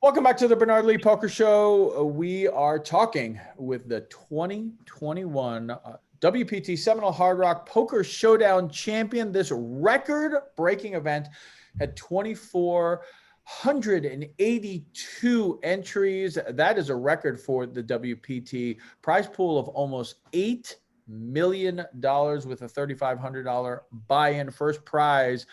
Welcome back to the Bernard Lee Poker Show. We are talking with the 2021 WPT Seminole Hard Rock Poker Showdown champion. This record-breaking event had 2,482 entries. That is a record for the WPT. Prize pool of almost $8 million with a $3,500 buy-in. First prize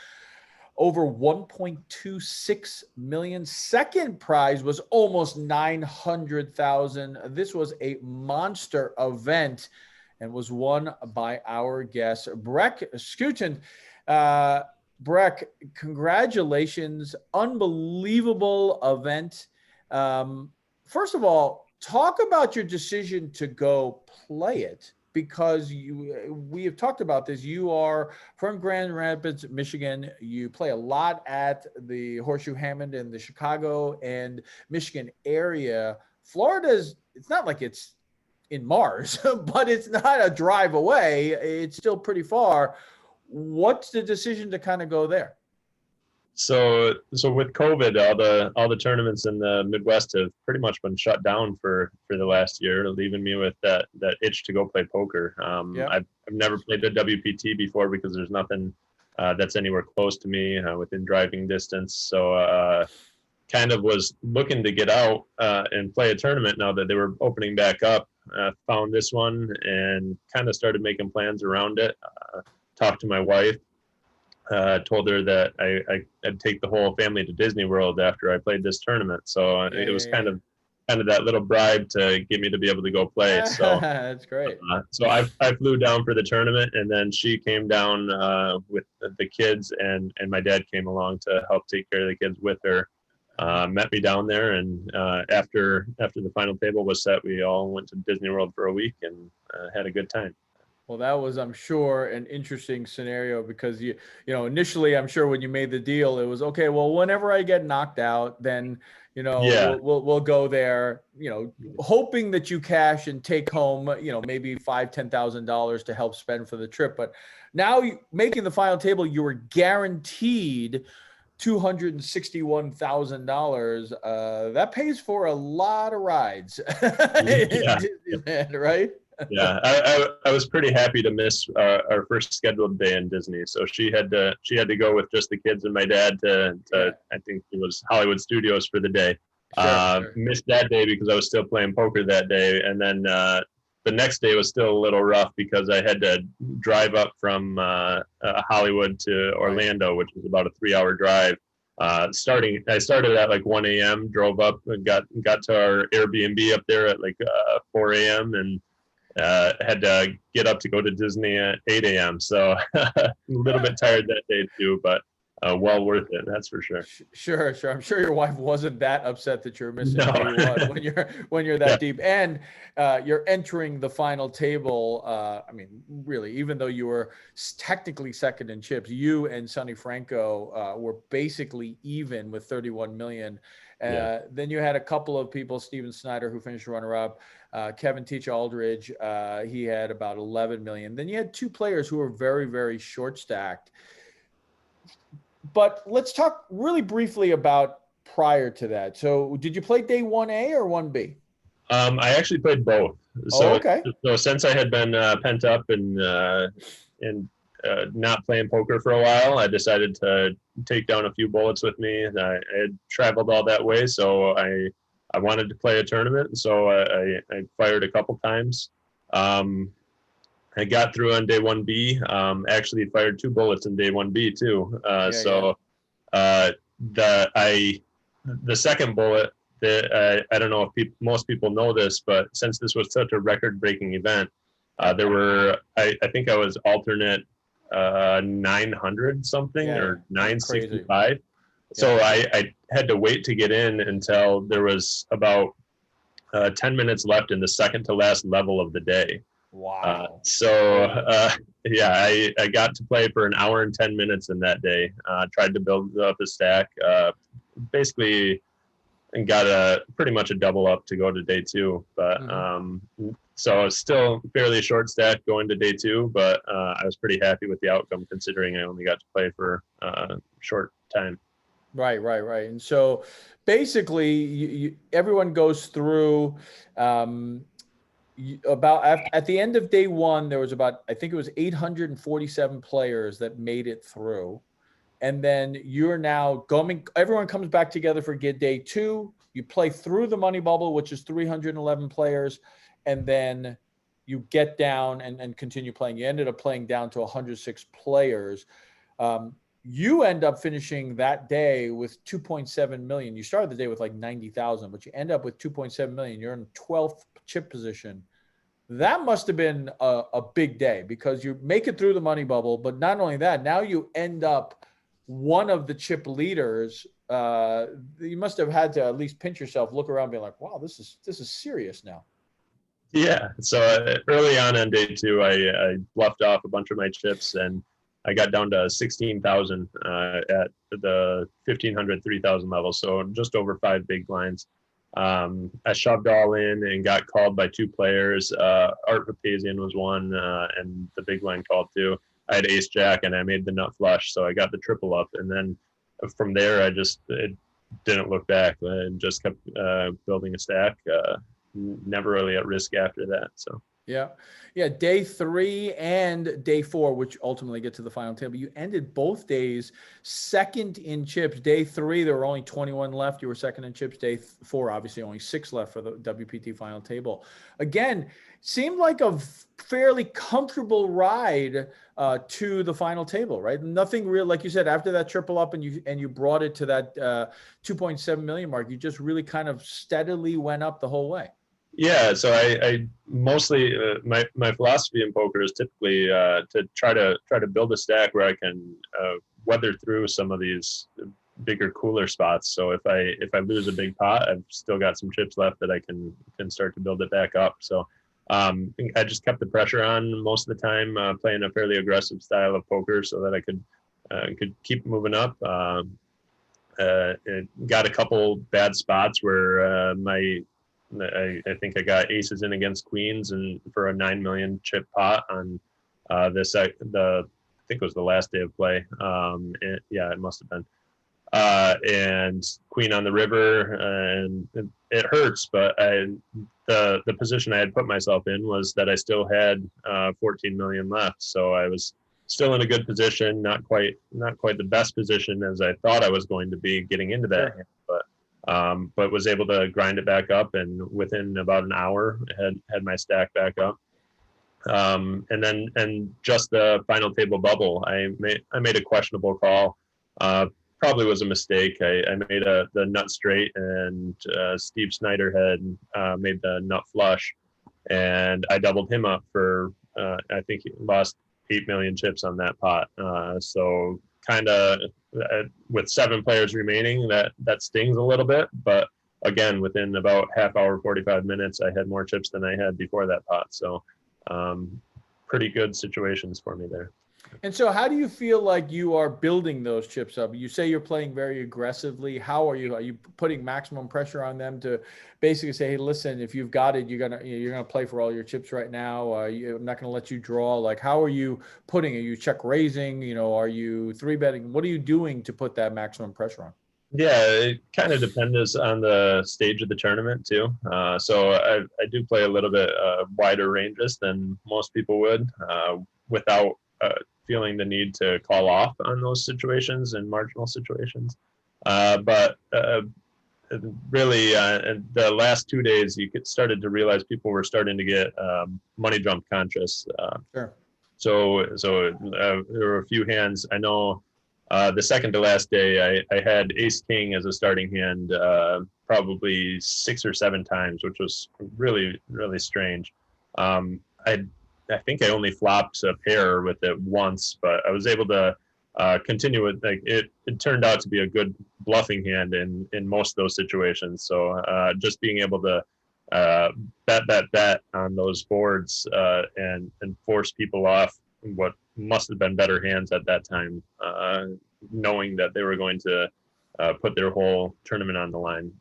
over 1.26 million. Second prize was almost 900,000. This was a monster event and was won by our guest, Brek Scutten. Brek, congratulations. Unbelievable event. First of all, talk about your decision to go play it, because we have talked about this. You are from Grand Rapids, Michigan. You play a lot at the Horseshoe Hammond in the Chicago and Michigan area. Florida's, it's not like it's in Mars, but it's not a drive away. It's still pretty far. What's the decision to kind of go there? So with COVID, all the tournaments in the Midwest have pretty much been shut down for the last year, leaving me with that itch to go play poker. I've never played the WPT before because there's nothing that's anywhere close to me within driving distance. So kind of was looking to get out and play a tournament now that they were opening back up. Found this one and kind of started making plans around it. Talked to my wife. Told her that I'd take the whole family to Disney World after I played this tournament. So it was kind of that little bribe to get me to be able to go play. So that's great. So I flew down for the tournament, and then she came down with the kids, and my dad came along to help take care of the kids with her. Met me down there, and after the final table was set, we all went to Disney World for a week and had a good time. Well, that was, I'm sure, an interesting scenario because you know, initially, I'm sure when you made the deal, it was okay. Well, whenever I get knocked out, then we'll go there. You know, hoping that you cash and take home, maybe $5,000-$10,000 to help spend for the trip. But now, making the final table, you were guaranteed $261,000. That pays for a lot of rides in Disneyland, right? Yeah, I was pretty happy to miss our first scheduled day in Disney. So she had to go with just the kids and my dad to I think it was Hollywood Studios for the day. Sure. Missed that day because I was still playing poker that day, and then the next day was still a little rough because I had to drive up from Hollywood to Orlando, which was about a 3-hour drive. I started at like 1 a.m., drove up and got to our Airbnb up there at like 4 a.m. and had to get up to go to Disney at 8 a.m. So a little bit tired that day too, but well worth it. That's for sure. Sure. I'm sure your wife wasn't that upset that you're missing day one when you're that deep, and you're entering the final table. I mean, really, even though you were technically second in chips, you and Sonny Franco were basically even with 31 million. Then you had a couple of people, Steven Snyder, who finished runner-up, Kevin Teach Aldridge, he had about 11 million. Then you had two players who were very, very short-stacked. But let's talk really briefly about prior to that. So did you play day 1A or 1B? I actually played both. So, okay. So since I had been pent up and not playing poker for a while, I decided to take down a few bullets with me. I had traveled all that way, so I wanted to play a tournament, so I fired a couple times. I got through on day 1B. Actually fired 2 bullets in day 1B too. The second bullet, I don't know if most people know this, but since this was such a record-breaking event, there were I think I was alternate 900 something or 965. So I had to wait to get in until there was about 10 minutes left in the second to last level of the day. Wow. I got to play for an hour and 10 minutes in that day. Tried to build up a stack, basically, and got pretty much a double up to go to day 2. But so still fairly short stack going to day 2, but I was pretty happy with the outcome considering I only got to play for a short time. Right. And so basically everyone goes through, at the end of day one, there was about, I think it was 847 players that made it through. And then you're now everyone comes back together for day two. You play through the money bubble, which is 311 players. And then you get down and continue playing. You ended up playing down to 106 players. You end up finishing that day with 2.7 million. You started the day with like 90,000, but you end up with 2.7 million. You're in 12th chip position. That must have been a big day because you make it through the money bubble, but not only that, now you end up one of the chip leaders. You must have had to at least pinch yourself, look around, be like, "Wow, this is serious now." Yeah. So early on day two, I bluffed off a bunch of my chips and I got down to 16,000 at the 1,500, 3,000 level. So just over 5 big blinds. I shoved all in and got called by 2 players. Art Papazian was one, and the big blind called too. I had ace jack and I made the nut flush, so I got the triple up. And then from there, it didn't look back and just kept building a stack. Never really at risk after that. So. Yeah. Day 3 and day 4, which ultimately get to the final table. You ended both days second in chips. Day 3, there were only 21 left. You were second in chips. Day 4, obviously only 6 left for the WPT final table. Again, seemed like a fairly comfortable ride to the final table, right? Nothing real, like you said, after that triple up and you brought it to that 2.7 million mark. You just really kind of steadily went up the whole way. Yeah, so I mostly my philosophy in poker is typically to try to build a stack where I can weather through some of these bigger, cooler spots. So if I lose a big pot, I've still got some chips left that I can start to build it back up. So I just kept the pressure on most of the time, playing a fairly aggressive style of poker so that I could keep moving up. Got a couple bad spots where I think I got aces in against queens and for a 9 million chip pot on I think it was the last day of play. It must have been. And queen on the river, and it hurts, but the position I had put myself in was that I still had 14 million left, so I was still in a good position, not quite the best position as I thought I was going to be getting into that, sure. But was able to grind it back up, and within about an hour had my stack back up. And just the final table bubble, I made a questionable call. Probably was a mistake. I made the nut straight, and Steve Snyder had made the nut flush, and I doubled him up for I think he lost 8 million chips on that pot. So kind of with 7 players remaining, that stings a little bit, but again, within about half hour, 45 minutes, I had more chips than I had before that pot. So pretty good situations for me there. And so how do you feel like you are building those chips up? You say you're playing very aggressively. How are you? Are you putting maximum pressure on them to basically say, hey, listen, if you've got it, you're gonna play for all your chips right now. I'm not gonna let you draw. Like, how are you putting it? Are you check raising? Are you 3-betting? What are you doing to put that maximum pressure on? Yeah, it kind of depends on the stage of the tournament too. So I do play a little bit wider ranges than most people would without feeling the need to call off on those situations and marginal situations. But really, in the last 2 days, you started to realize people were starting to get money jump conscious. Sure. So there were a few hands. I know the second to last day, I had ace king as a starting hand probably 6 or 7 times, which was really, really strange. I think I only flopped a pair with it once, but I was able to continue with it turned out to be a good bluffing hand in most of those situations. So just being able to bet on those boards and force people off what must have been better hands at that time, knowing that they were going to put their whole tournament on the line,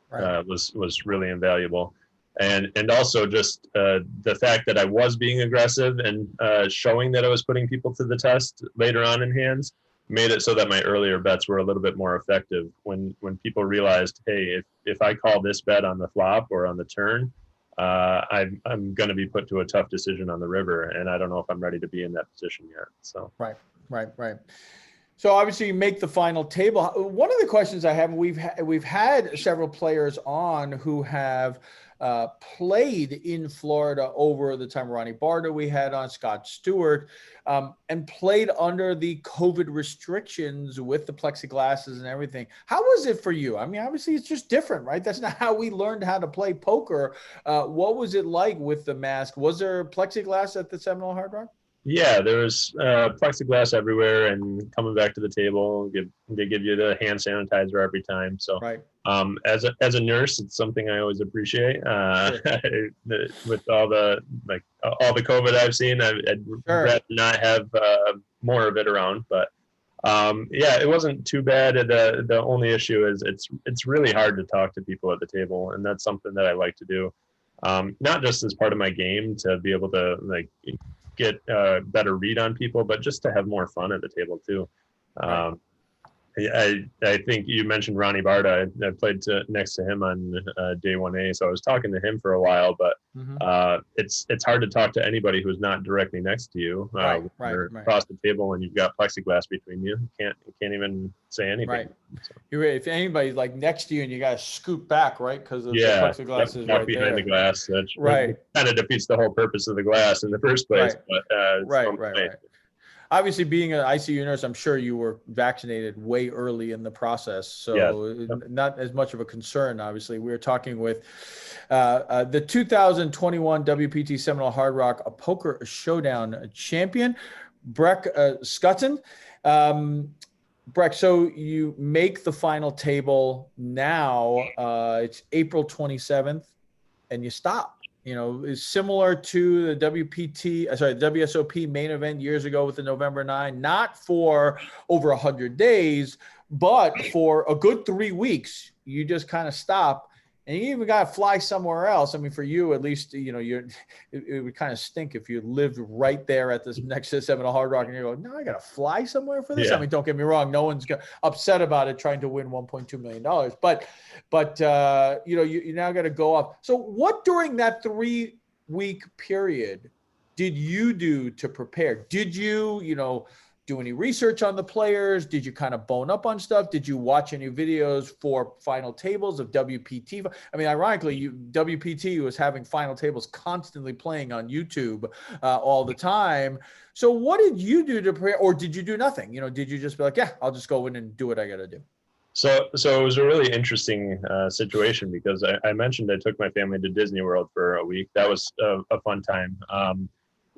right. was really invaluable. And also just the fact that I was being aggressive and showing that I was putting people to the test later on in hands made it so that my earlier bets were a little bit more effective when people realized, hey, if I call this bet on the flop or on the turn, I'm going to be put to a tough decision on the river, and I don't know if I'm ready to be in that position yet. So right. So obviously you make the final table. One of the questions I have, we've had several players on who have played in Florida over the time. Ronnie Barta we had on, Scott Stewart, and played under the COVID restrictions with the plexiglasses and everything. How was it for you? I mean, obviously it's just different, right? That's not how we learned how to play poker. What was it like with the mask? Was there plexiglass at the Seminole Hard Rock? yeah, there was plexiglass everywhere, and coming back to the table, they give you the hand sanitizer every time. So, right. As a nurse, it's something I always appreciate. Sure. With all the COVID I've seen, I'd rather not have more of it around. But yeah, it wasn't too bad. The only issue is it's really hard to talk to people at the table, and that's something that I like to do. Not just as part of my game to be able to get a better read on people, but just to have more fun at the table too. Right. I think you mentioned Ronnie Barta. I played next to him on day 1A, so I was talking to him for a while. But it's hard to talk to anybody who's not directly next to you. Across the table, and you've got plexiglass between you. You can't even say anything. Right. So. If anybody's next to you and you got to scoot back, right, because of the plexiglass is right behind there. the glass. That's right. Kind of defeats the whole purpose of the glass in the first place. Right. But right. Obviously, being an ICU nurse, I'm sure you were vaccinated way early in the process, so not as much of a concern. Obviously, we were talking with the 2021 WPT Seminole Hard Rock, a poker showdown champion, Brek Scutten. Brek, so you make the final table now. It's April 27th, and you stop. Is similar to the WSOP main event years ago with the November 9, not for over 100 days, but for a good 3 weeks. You just kind of stop, and you even got to fly somewhere else. I mean, for you, at least, it would kind of stink if you lived right there at this next to Seminole Hard Rock and you go, no, I got to fly somewhere for this. Yeah. I mean, don't get me wrong. No one's upset about it trying to win $1.2 million, but you now got to go up. So what during that 3-week period did you do to prepare? Did you, do any research on the players? Did you kind of bone up on stuff? Did you watch any videos for final tables of WPT? I mean, ironically, WPT was having final tables constantly playing on YouTube all the time. So what did you do to prepare, or did you do nothing? Did you just be like, yeah, I'll just go in and do what I got to do? So it was a really interesting situation because I mentioned I took my family to Disney World for a week. That was a fun time.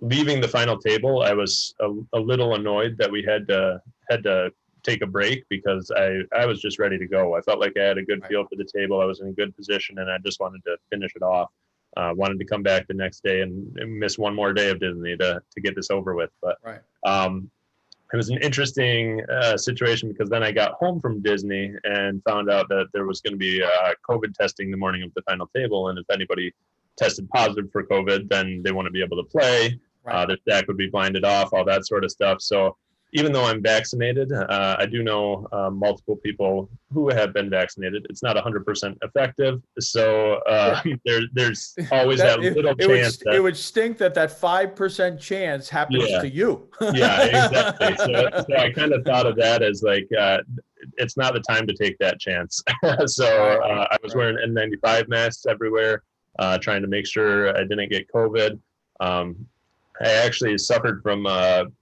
Leaving the final table, I was a little annoyed that we had to take a break because I was just ready to go. I felt like I had a good feel for the table. I was in a good position, and I just wanted to finish it off. Wanted to come back the next day and miss one more day of Disney to get this over with. But it was an interesting situation because then I got home from Disney and found out that there was going to be COVID testing the morning of the final table, and if anybody tested positive for COVID, then they want to be able to play. Their stack would be blinded off, all that sort of stuff. So even though I'm vaccinated, I do know multiple people who have been vaccinated. It's not 100% effective. So there's always that little chance. It would stink that 5% chance happens to you. Yeah, exactly. So I kind of thought of that as it's not the time to take that chance. I was wearing N95 masks everywhere, trying to make sure I didn't get COVID. I actually suffered from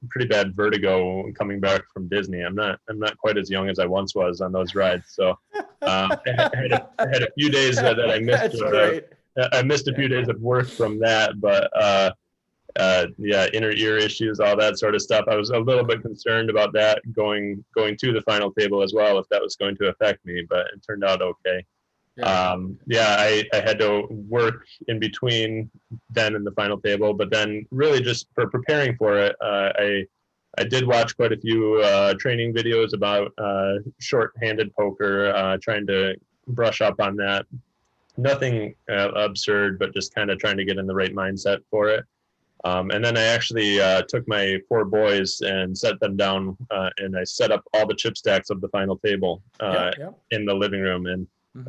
pretty bad vertigo coming back from Disney. I'm not quite as young as I once was on those rides. So I had a few days that I missed. That's great. I missed a few days of work from that, but inner ear issues, all that sort of stuff. I was a little bit concerned about that going to the final table as well, if that was going to affect me, but it turned out okay. I had to work in between then and the final table, but then really just for preparing for it, I did watch quite a few training videos about short-handed poker, trying to brush up on that. Nothing absurd, but just kind of trying to get in the right mindset for it. And then I actually took my 4 boys and set them down, and I set up all the chip stacks of the final table in the living room.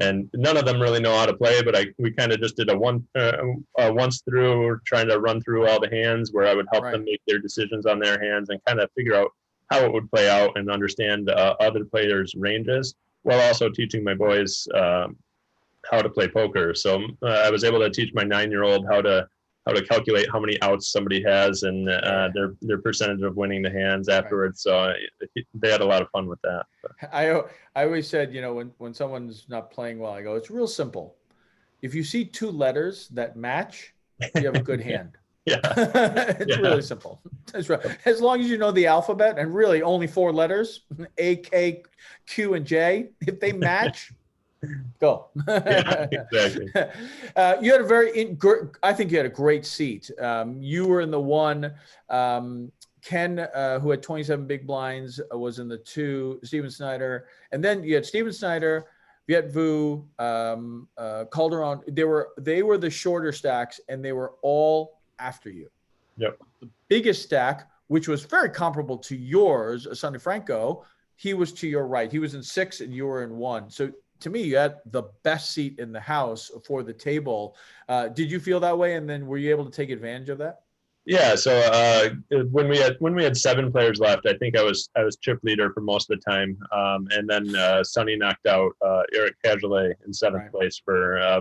And none of them really know how to play, but we kind of just did a once through, trying to run through all the hands where I would help them make their decisions on their hands and kind of figure out how it would play out and understand other players' ranges, while also teaching my boys how to play poker. So I was able to teach my 9-year-old how to calculate how many outs somebody has and their percentage of winning the hands afterwards. So they had a lot of fun with that. I always said, when someone's not playing well, I go, it's real simple. If you see 2 letters that match, you have a good hand. Yeah. It's really simple. That's right. As long as you know the alphabet, and really only 4 letters, A, K, Q, and J, if they match, go. Yeah, exactly. You had I think you had a great seat. You were in the 1. Ken, who had 27 big blinds, was in the 2. Steven Snyder, and then you had Steven Snyder, Viet Vu, Calderon. They were the shorter stacks, and they were all after you. Yep. The biggest stack, which was very comparable to yours, Sonny Franco, he was to your right. He was in 6 and you were in 1. So to me, you had the best seat in the house for the table. Did you feel that way? And then were you able to take advantage of that? Yeah. So when we had 7 players left, I think I was chip leader for most of the time. And then Sonny knocked out Eric Cajolet in 7th place for a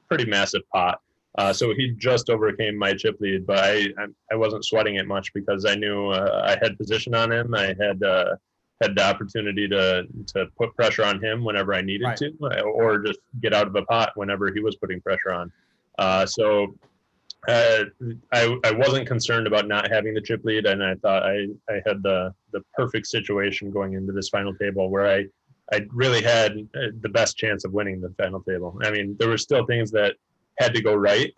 pretty massive pot. So he just overcame my chip lead, but I wasn't sweating it much because I knew I had position on him. I had the opportunity to put pressure on him whenever I needed to, or just get out of a pot whenever he was putting pressure on. So I wasn't concerned about not having the chip lead, and I thought I had the perfect situation going into this final table where I really had the best chance of winning the final table. I mean, there were still things that had to go right.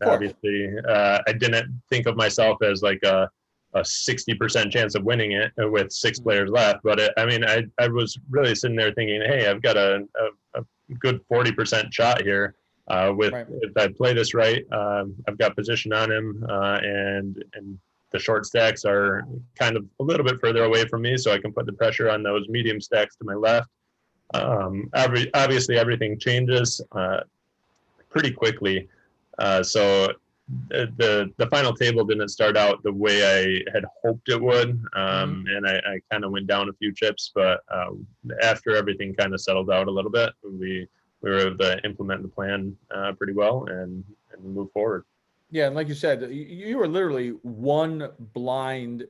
Obviously, I didn't think of myself as like a 60% chance of winning it with 6 players left. But I was really sitting there thinking, hey, I've got a good 40% shot here. If I play this right, I've got position on him, and the short stacks are kind of a little bit further away from me, so I can put the pressure on those medium stacks to my left. Obviously, everything changes pretty quickly. So the final table didn't start out the way I had hoped it would, and I kind of went down a few chips. But after everything kind of settled out a little bit, we were able to implement the plan pretty well and move forward. Yeah, and like you said, you were literally 1 blind,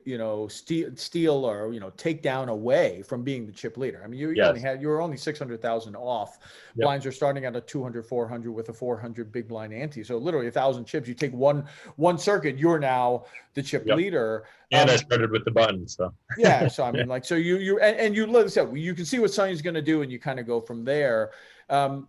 steal or takedown away from being the chip leader. I mean, you were only 600,000 off. Yep. Blinds are starting at a 200, 400 with a 400 big blind ante. So literally 1,000 chips. You take one circuit, you're now the chip leader. And I started with the button, so yeah. So I mean, you like I said, you can see what Sonny's going to do, and you kind of go from there.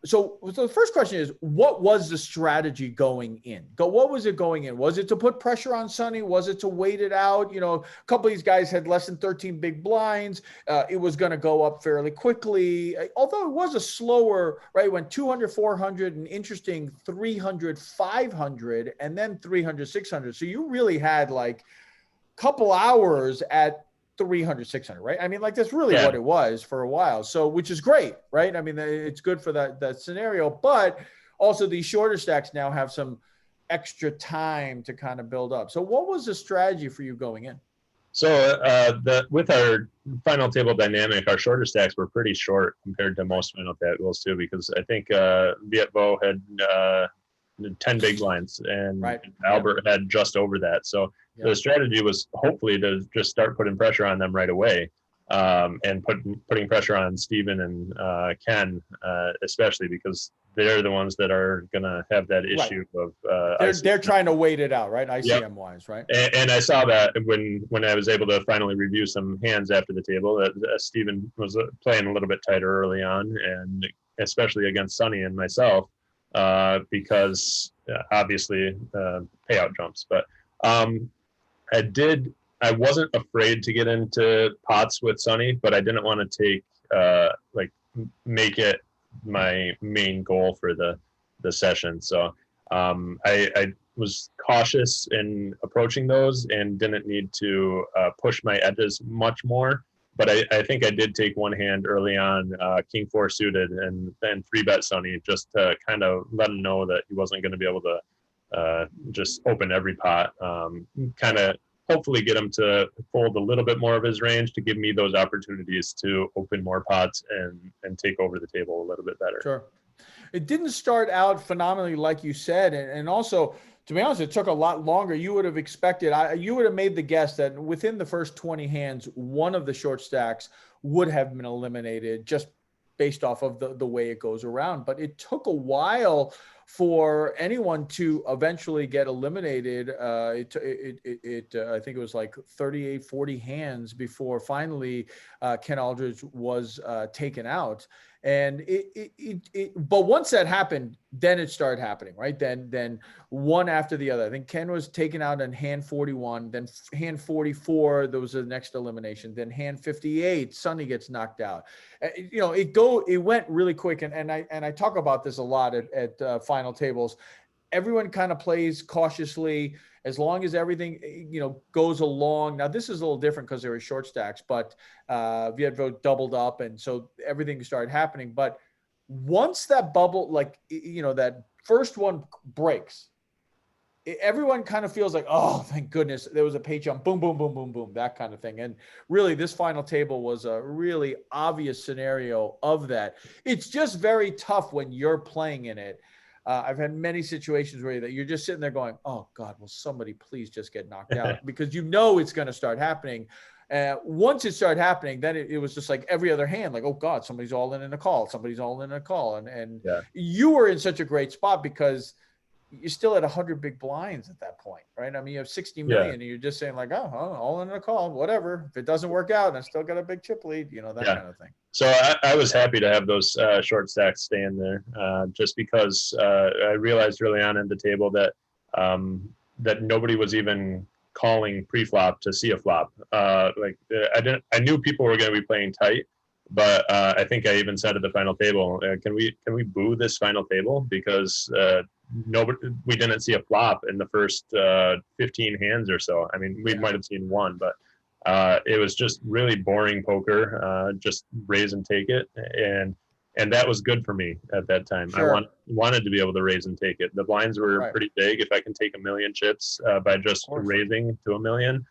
So the first question is, what was the strategy going in? What was it going in? Was it to put pressure on Sonny? Was it to wait it out? A couple of these guys had less than 13 big blinds. It was going to go up fairly quickly, although it was a slower, right? It went 200, 400, and interesting 300, 500, and then 300, 600. So you really had like a couple hours at 300, 600, right? I mean, that's really what it was for a while. So, which is great, right? I mean, it's good for that scenario, but also these shorter stacks now have some extra time to kind of build up. So what was the strategy for you going in? So with our final table dynamic, our shorter stacks were pretty short compared to most final tables too, because I think Viet Vo had 10 big blinds and Albert had just over that. So the strategy was hopefully to just start putting pressure on them right away, and putting pressure on Steven and Ken, especially because they're the ones that are going to have that issue of they're trying to wait it out, right? ICM wise, right? And I saw that when I was able to finally review some hands after the table, that Steven was playing a little bit tighter early on, and especially against Sonny and myself, because obviously payout jumps. But I wasn't afraid to get into pots with Sonny, but I didn't want to make it my main goal for the session. So I was cautious in approaching those and didn't need to push my edges much more. But I think I did take one hand early on, King 4 suited, and then 3-bet Sonny, just to kind of let him know that he wasn't going to be able to just open every pot. Kind of hopefully get him to fold a little bit more of his range to give me those opportunities to open more pots and take over the table a little bit better. Sure. It didn't start out phenomenally, like you said, and also, to be honest, it took a lot longer. You would have expected, you would have made the guess that within the first 20 hands, one of the short stacks would have been eliminated just based off of the way it goes around. But it took a while for anyone to eventually get eliminated. I think it was like 38, 40 hands before finally Ken Aldridge was taken out. And but once that happened, then it started happening, right? Then one after the other. I think Ken was taken out in hand 41, then hand 44, there was the next elimination. Then hand 58, Sonny gets knocked out. You know, it went really quick. And I talk about this a lot at final tables. Everyone kind of plays cautiously as long as everything, you know, goes along. Now, this is a little different because there were short stacks, but Vietvo doubled up, and so everything started happening. But once that bubble, like, you know, that first one breaks, everyone kind of feels like, oh, thank goodness, there was a pay jump, boom, boom, boom, boom, boom, that kind of thing. And really, this final table was a really obvious scenario of that. It's just very tough when you're playing in it. I've had many situations where you're just sitting there going, oh, God, will somebody please just get knocked out? Because you know it's going to start happening. Once it started happening, then it was just like every other hand, like, oh, God, somebody's all in a call. Somebody's all in a call. And you were in such a great spot because you're still at 100 big blinds at that point, right? I mean, you have 60 million and you're just saying like, oh, all in a call, whatever. If it doesn't work out and I still got a big chip lead, you know, that kind of thing. So I was happy to have those short stacks stay in there just because I realized early on in the table that that nobody was even calling pre-flop to see a flop. I knew people were going to be playing tight, but I think I even said at the final table, can we boo this final table because we didn't see a flop in the first 15 hands or so. I mean, we might have seen one, but it was just really boring poker, just raise and take it. And that was good for me at that time. Sure. I wanted to be able to raise and take it. The blinds were pretty big. If I can take 1 million chips by just raising to 1 million,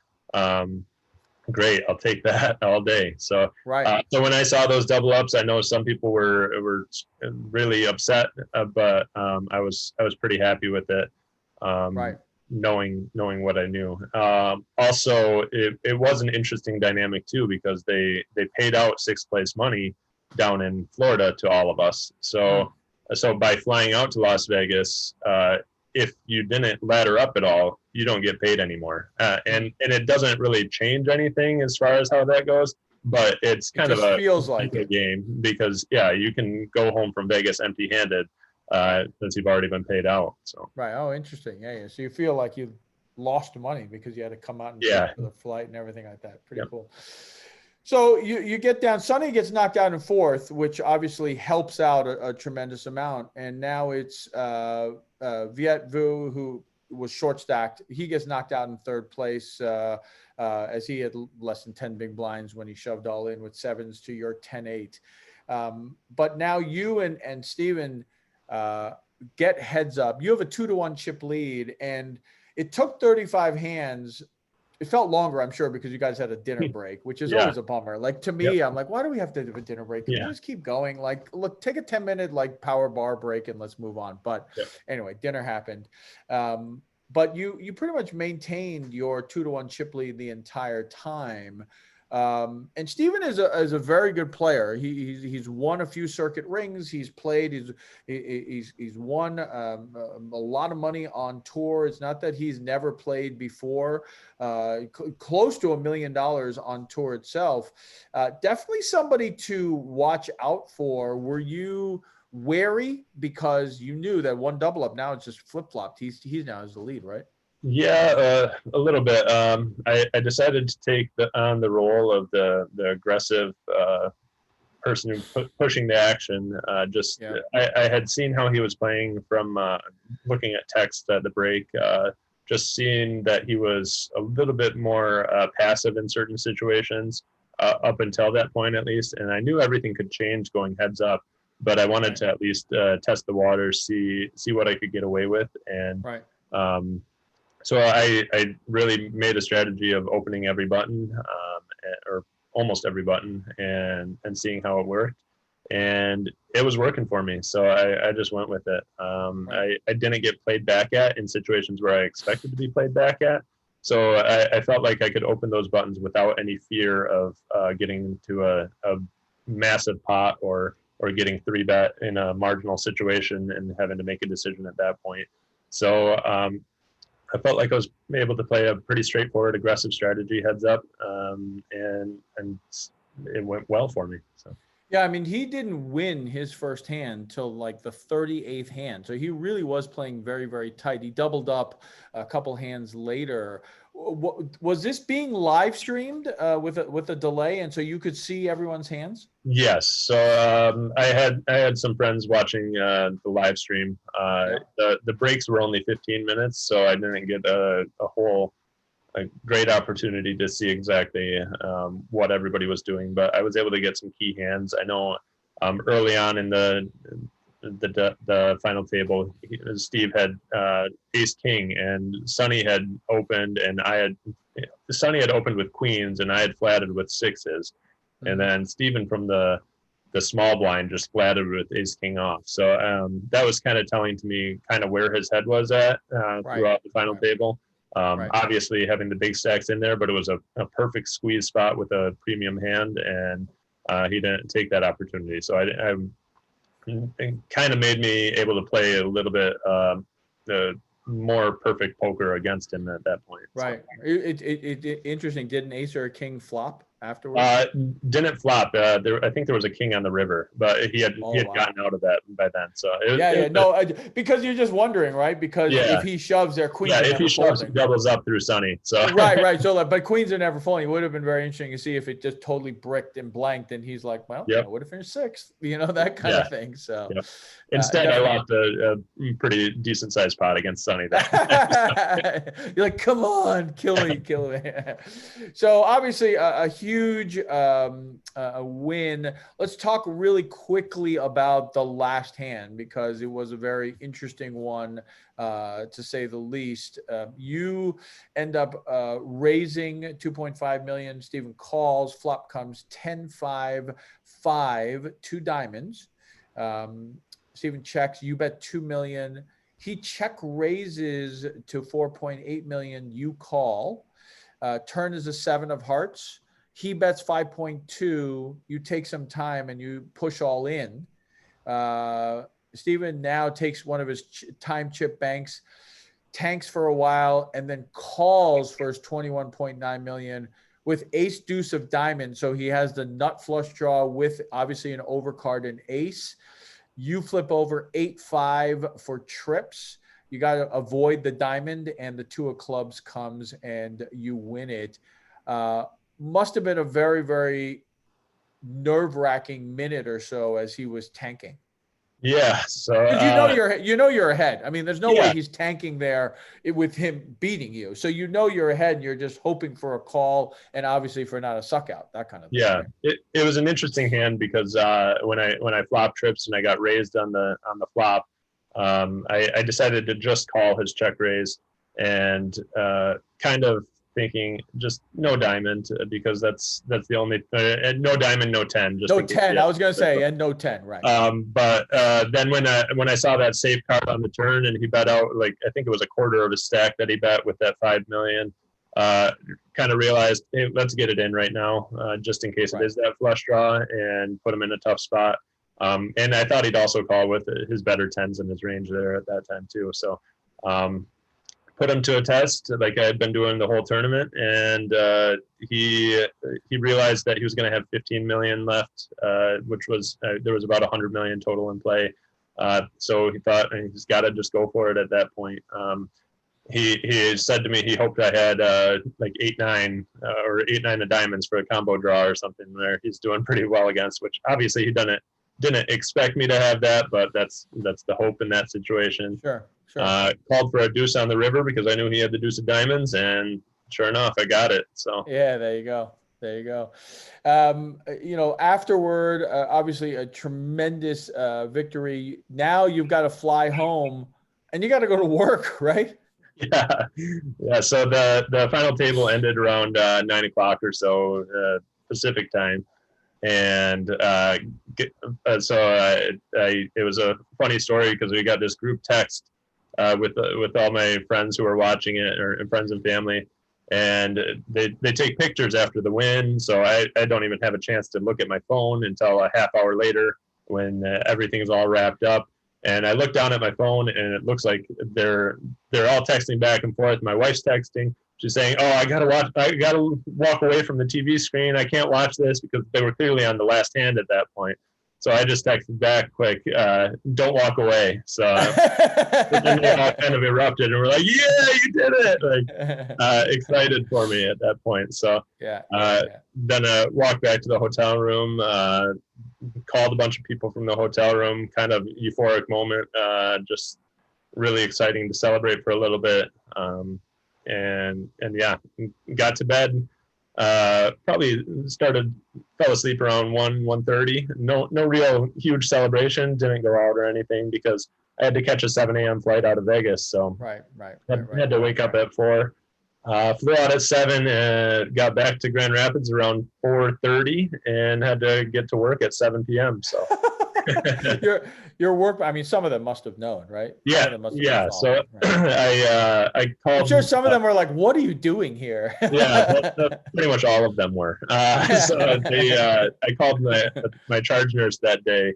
great, I'll take that all day. So, so when I saw those double ups, I know some people were really upset, but I was pretty happy with it. Knowing what I knew. Also, it was an interesting dynamic too because they paid out 6th place money down in Florida to all of us. So by flying out to Las Vegas, if you didn't ladder up at all, you don't get paid anymore. And it doesn't really change anything as far as how that goes, but it's kind of a game because you can go home from Vegas empty-handed since you've already been paid out. So Oh, interesting. Yeah. So you feel like you lost money because you had to come out and pay for the flight and everything like that. Pretty cool. So you get down. Sonny gets knocked out in 4th, which obviously helps out a tremendous amount. And now it's Viet Vu, who was short stacked. He gets knocked out in 3rd place as he had less than 10 big blinds when he shoved all in with 7s to your 10-8. But now you and Steven get heads up. You have a 2-1 chip lead, and it took 35 hands. It felt longer, I'm sure, because you guys had a dinner break, which is always a bummer. Like, to me, I'm like, why do we have to do a dinner break? Can we just keep going? Like, look, take a 10-minute like power bar break and let's move on. But anyway, dinner happened. But you pretty much maintained your 2-1 chip lead the entire time. And Steven is a very good player. He's won a few circuit rings. He's played. He's won a lot of money on tour. It's not that he's never played before. Close to $1 million on tour itself. Definitely somebody to watch out for. Were you wary because you knew that one double up? Now it's just flip flopped. He's now has the lead, right? Yeah, a little bit. I decided to take on the role of the aggressive person who pushing the action. I had seen how he was playing from looking at text at the break, just seeing that he was a little bit more passive in certain situations up until that point, at least. And I knew everything could change going heads up, but I wanted to at least test the waters, see what I could get away with. And so I really made a strategy of opening every button, or almost every button, and seeing how it worked. And it was working for me. So I just went with it. I didn't get played back at in situations where I expected to be played back at. So I felt like I could open those buttons without any fear of getting into a massive pot or getting 3-bet in a marginal situation and having to make a decision at that point. So I felt like I was able to play a pretty straightforward, aggressive strategy heads up, and it went well for me. So. Yeah, I mean, he didn't win his first hand till like the 38th hand. So he really was playing very, very tight. He doubled up a couple hands later. Was this being live streamed with a delay, and so you could see everyone's hands? Yes. So I had some friends watching the live stream. The breaks were only 15 minutes, so I didn't get a great opportunity to see exactly what everybody was doing, but I was able to get some key hands. I know early on in the final table, Steve had ace king, and Sonny had opened, and Sonny had opened with queens, and I had flatted with sixes, and then Steven from the small blind just flatted with ace king off. So that was kind of telling to me kind of where his head was at throughout the final table. Obviously having the big stacks in there, but it was a perfect squeeze spot with a premium hand, and he didn't take that opportunity. So it kind of made me able to play a little bit more perfect poker against him at that point. Right. It interesting. Did an ace or a king flop afterwards? Didn't flop. I think there was a king on the river, but he had gotten out of that by then. So because you're just wondering, right? Because if he shoves, their queens. If he shoves, he doubles up through Sonny. So right. So but queens are never folding. It would have been very interesting to see if it just totally bricked and blanked, and he's like, well, I would have finished sixth. That kind of thing. So instead, I lost a pretty decent sized pot against Sonny. You're like, come on, kill me. So obviously a huge win. Let's talk really quickly about the last hand, because it was a very interesting one, to say the least. You end up raising 2.5 million. Stephen calls. Flop comes 10-5-5, 2 diamonds. Stephen checks. You bet 2 million. He check raises to 4.8 million. You call. Turn is a 7 of hearts. He bets 5.2. You take some time and you push all in. Steven now takes one of his time chip banks, tanks for a while, and then calls for his 21.9 million with ace deuce of diamonds. So he has the nut flush draw with obviously an overcard and ace. You flip over 8-5 for trips. You got to avoid the diamond, and the 2 of clubs comes and you win it. Must have been a very, very nerve-wracking minute or so as he was tanking. Yeah. So you're ahead. I mean, there's no way he's tanking there with him beating you. So you're ahead, and you're just hoping for a call, and obviously for not a suck out, that kind of thing. Yeah. Right? It was an interesting hand because when I flopped trips and I got raised on the flop, I decided to just call his check raise, and kind of thinking just no diamond, because that's the only no diamond, no 10. Just no 10. I was gonna say, and no 10, right? But then when I saw that safe card on the turn, and he bet out, like, I think it was a quarter of his stack that he bet with that 5 million. Kind of realized, hey, let's get it in right now, just in case it is that flush draw, and put him in a tough spot. And I thought he'd also call with his better 10s in his range there at that time too. So put him to a test like I had been doing the whole tournament, and he realized that he was going to have 15 million left, which was there was about 100 million total in play. So he thought he's got to just go for it at that point. he said to me he hoped I had like 8-9 or 8-9 of diamonds for a combo draw or something there. He's doing pretty well against, which obviously he didn't expect me to have that, but that's the hope in that situation. Sure. Called for a deuce on the river because I knew he had the deuce of diamonds, and sure enough, I got it. So yeah, there you go. Afterward, obviously a tremendous victory. Now you've got to fly home and you got to go to work, right? Yeah. So the final table ended around 9 o'clock or so Pacific time, and it was a funny story because we got this group text with all my friends who are watching it, or friends and family, and they take pictures after the win. So I don't even have a chance to look at my phone until a half hour later when everything's all wrapped up. And I look down at my phone, and it looks like they're all texting back and forth. My wife's texting. She's saying, "Oh, I gotta walk away from the TV screen. I can't watch this," because they were clearly on the last hand at that point. So I just texted back quick, "Don't walk away." So then they all kind of erupted, and we're like, "Yeah, you did it!" Like excited for me at that point. So then I walked back to the hotel room. Called a bunch of people from the hotel room, kind of euphoric moment, just really exciting to celebrate for a little bit. And yeah, got to bed, probably fell asleep around 1:30. No real huge celebration, didn't go out or anything because I had to catch a 7 a.m. flight out of Vegas. So had to wake up at 4. Flew out at 7, got back to Grand Rapids around 4:30, and had to get to work at 7 p.m. So your work, I mean, some of them must have known, right? Yeah. So right? I called. I'm sure some of them were like, "What are you doing here?" Pretty much all of them were. So I called my charge nurse that day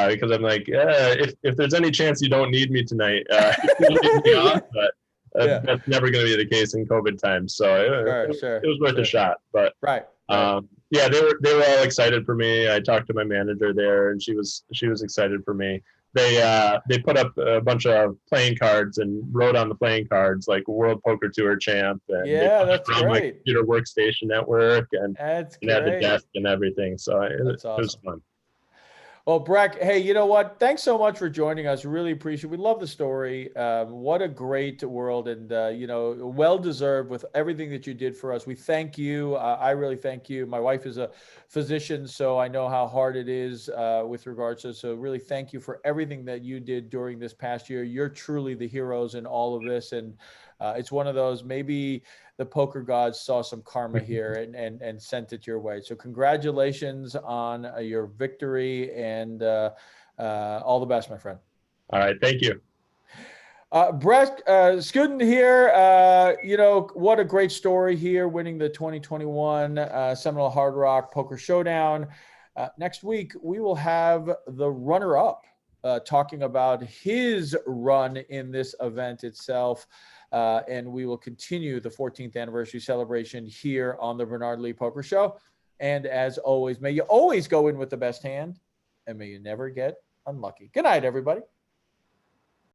because I'm like, if there's any chance you don't need me tonight, you leave me off, but. That's never going to be the case in COVID times. So it was worth a shot. But yeah, they were all excited for me. I talked to my manager there, and she was excited for me. They put up a bunch of playing cards and wrote on the playing cards like World Poker Tour champ. And that's great. My computer workstation at work, and had the desk and everything. So it was fun. Well, Brek, hey, you know what? Thanks so much for joining us. Really appreciate it. We love the story. What a great world, and, well-deserved with everything that you did for us. We thank you. I really thank you. My wife is a physician, so I know how hard it is with regards to, so really thank you for everything that you did during this past year. You're truly the heroes in all of this, and it's one of those, maybe the poker gods saw some karma here and sent it your way. So congratulations on your victory, and all the best, my friend. All right. Thank you. Brek Scutten here. What a great story here, winning the 2021 Seminole Hard Rock Poker Showdown. Next week, we will have the runner-up talking about his run in this event itself. And we will continue the 14th anniversary celebration here on the Bernard Lee Poker Show. And as always, may you always go in with the best hand, and may you never get unlucky. Good night, everybody.